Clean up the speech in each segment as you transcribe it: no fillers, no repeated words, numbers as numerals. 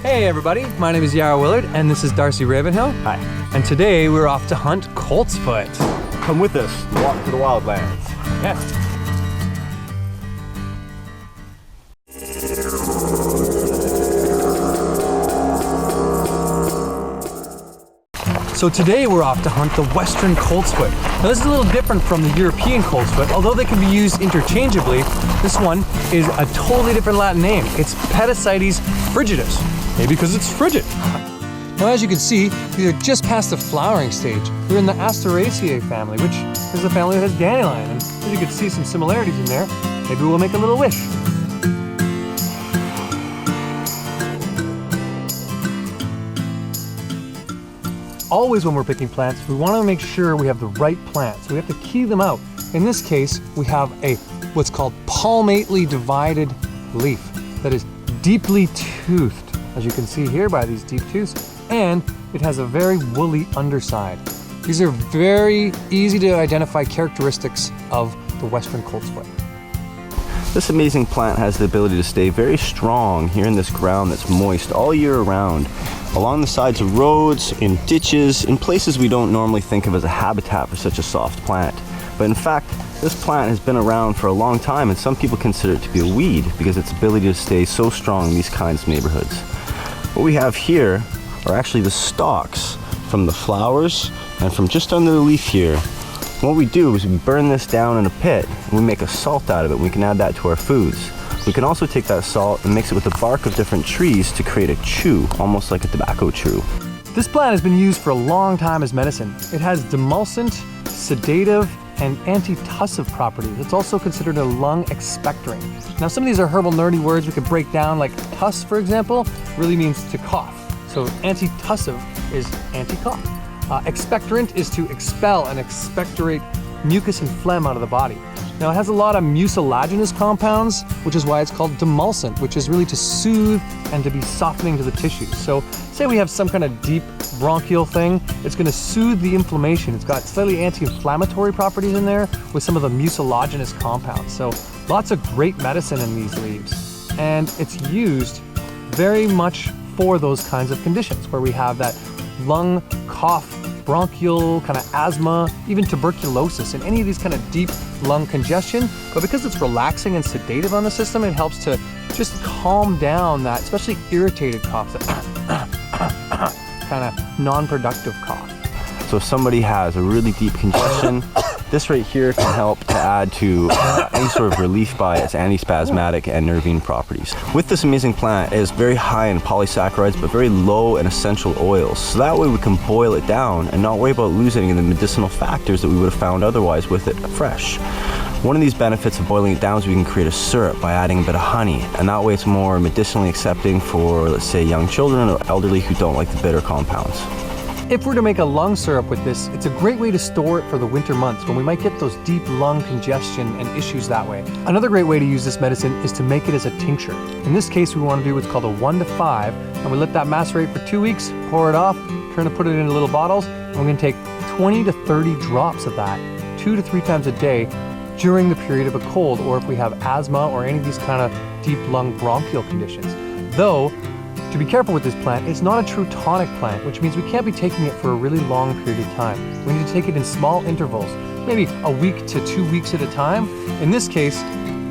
Hey everybody, my name is Yarrow Willard and this is Darcy Ravenhill. Hi. And today we're off to hunt Coltsfoot. Come with us, walk to the wildlands. Yes. So today we're off to hunt the Western Coltsfoot. Now this is a little different from the European Coltsfoot. Although they can be used interchangeably, this one is a totally different Latin name. It's Petasites frigidus, maybe because it's frigid. Now as you can see, these are just past the flowering stage. We're in the Asteracea family, which is the family that has dandelion. And as you can see some similarities in there, maybe we'll make a little wish. Always when we're picking plants, we want to make sure we have the right plant. So we have to key them out. In this case, we have what's called palmately divided leaf that is deeply toothed, as you can see here by these deep tooths, and it has a very woolly underside. These are very easy to identify characteristics of the Western Coltsfoot. This amazing plant has the ability to stay very strong here in this ground that's moist all year around, along the sides of roads, in ditches, in places we don't normally think of as a habitat for such a soft plant. But in fact, this plant has been around for a long time and some people consider it to be a weed because its ability to stay so strong in these kinds of neighborhoods. What we have here are actually the stalks from the flowers and from just under the leaf here. What we do is we burn this down in a pit and we make a salt out of it. We can add that to our foods. We can also take that salt and mix it with the bark of different trees to create a chew, almost like a tobacco chew. This plant has been used for a long time as medicine. It has demulcent, sedative, and antitussive properties. It's also considered a lung expectorant. Now some of these are herbal nerdy words we could break down, like tuss, for example, really means to cough. So antitussive is anti-cough. Expectorant is to expel and expectorate mucus and phlegm out of the body. Now it has a lot of mucilaginous compounds, which is why it's called demulcent, which is really to soothe and to be softening to the tissues. So say we have some kind of deep bronchial thing, it's going to soothe the inflammation. It's got slightly anti-inflammatory properties in there with some of the mucilaginous compounds. So lots of great medicine in these leaves. And it's used very much for those kinds of conditions where we have that lung, cough, bronchial, kind of asthma, even tuberculosis, and any of these kind of deep lung congestion. But because it's relaxing and sedative on the system, it helps to just calm down that, especially irritated cough, that kind of non-productive cough. So if somebody has a really deep congestion, this right here can help to add to any sort of relief by its antispasmodic and nervine properties. With this amazing plant, it is very high in polysaccharides but very low in essential oils. So that way we can boil it down and not worry about losing any of the medicinal factors that we would have found otherwise with it fresh. One of these benefits of boiling it down is we can create a syrup by adding a bit of honey, and that way it's more medicinally accepting for, let's say, young children or elderly who don't like the bitter compounds. If we're to make a lung syrup with this, it's a great way to store it for the winter months when we might get those deep lung congestion and issues that way. Another great way to use this medicine is to make it as a tincture. In this case, we want to do what's called a 1 to 5, and we let that macerate for 2 weeks, pour it off, turn to put it into little bottles, and we're going to take 20 to 30 drops of that 2 to 3 times a day during the period of a cold, or if we have asthma or any of these kind of deep lung bronchial conditions. Though, to be careful with this plant, it's not a true tonic plant, which means we can't be taking it for a really long period of time. We need to take it in small intervals, maybe a week to 2 weeks at a time. In this case,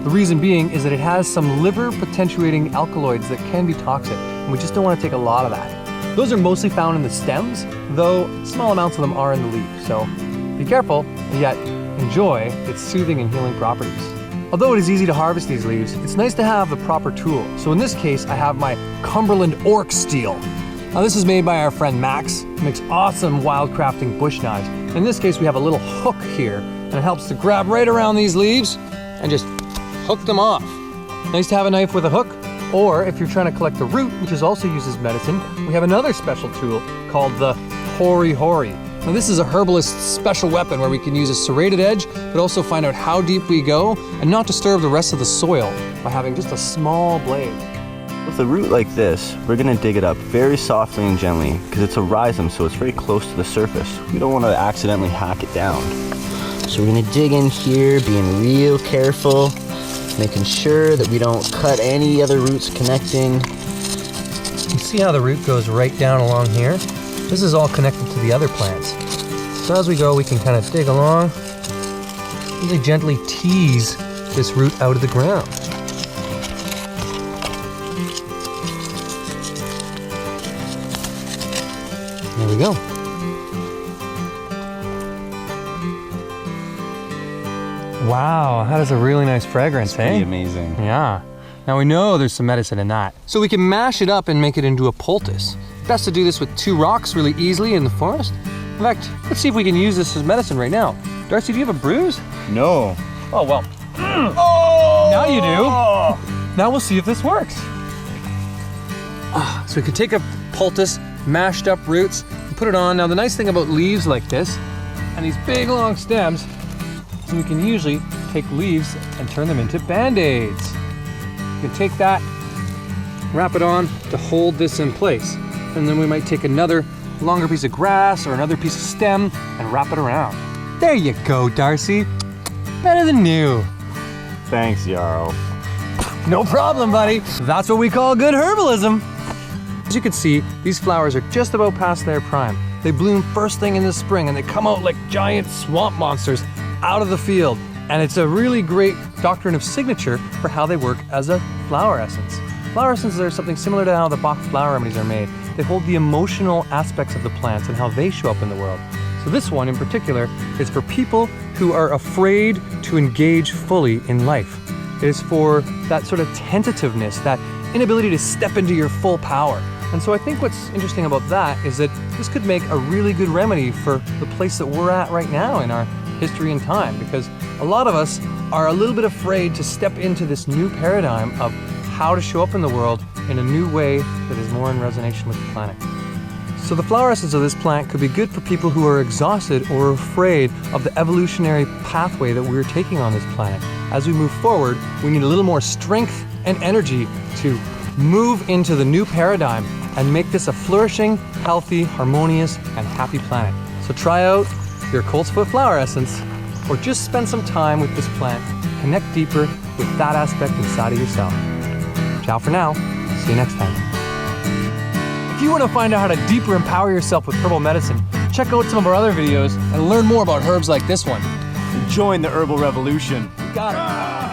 the reason being is that it has some liver potentiating alkaloids that can be toxic, and we just don't want to take a lot of that. Those are mostly found in the stems, though small amounts of them are in the leaf, so be careful, yet enjoy its soothing and healing properties. Although it is easy to harvest these leaves, it's nice to have the proper tool. So in this case, I have my Cumberland Orc Steel. Now this is made by our friend Max, who makes awesome wildcrafting bush knives. In this case, we have a little hook here, and it helps to grab right around these leaves and just hook them off. Nice to have a knife with a hook. Or if you're trying to collect the root, which is also used as medicine, we have another special tool called the Hori Hori. Now this is a herbalist's special weapon where we can use a serrated edge, but also find out how deep we go and not disturb the rest of the soil by having just a small blade. With a root like this, we're going to dig it up very softly and gently because it's a rhizome, so it's very close to the surface. We don't want to accidentally hack it down. So we're going to dig in here, being real careful, making sure that we don't cut any other roots connecting. see how the root goes right down along here? This is all connected to the other plants. So as we go, we can kind of dig along, really gently tease this root out of the ground. There we go. Wow, that is a really nice fragrance, Pretty amazing. Yeah. Now we know there's some medicine in that. So we can mash it up and make it into a poultice. Best to do this with 2 rocks really easily in the forest. In fact, let's see if we can use this as medicine right now. Darcy, do you have a bruise? No. Oh, well. Oh! Now you do. Now we'll see if this works. So we could take a poultice, mashed up roots, and put it on. Now the nice thing about leaves like this, and these big long stems, is we can usually take leaves and turn them into Band-Aids. You can take that, wrap it on to hold this in place. And then we might take another longer piece of grass or another piece of stem and wrap it around. There you go, Darcy. Better than new. Thanks, Yarrow. No problem, buddy. That's what we call good herbalism. As you can see, these flowers are just about past their prime. They bloom first thing in the spring and they come out like giant swamp monsters out of the field. And it's a really great doctrine of signature for how they work as a flower essence. Flower essences are something similar to how the Bach flower remedies are made. They hold the emotional aspects of the plants and how they show up in the world. So this one in particular is for people who are afraid to engage fully in life. It is for that sort of tentativeness, that inability to step into your full power. And so I think what's interesting about that is that this could make a really good remedy for the place that we're at right now in our history and time, because a lot of us are a little bit afraid to step into this new paradigm of how to show up in the world in a new way that is more in resonance with the planet. So the flower essence of this plant could be good for people who are exhausted or afraid of the evolutionary pathway that we're taking on this planet. As we move forward, we need a little more strength and energy to move into the new paradigm and make this a flourishing, healthy, harmonious, and happy planet. So try out your Coltsfoot flower essence, or just spend some time with this plant. Connect deeper with that aspect inside of yourself. Ciao for now. See you next time. If you want to find out how to deeper empower yourself with herbal medicine, check out some of our other videos and learn more about herbs like this one. Join the herbal revolution. Got it.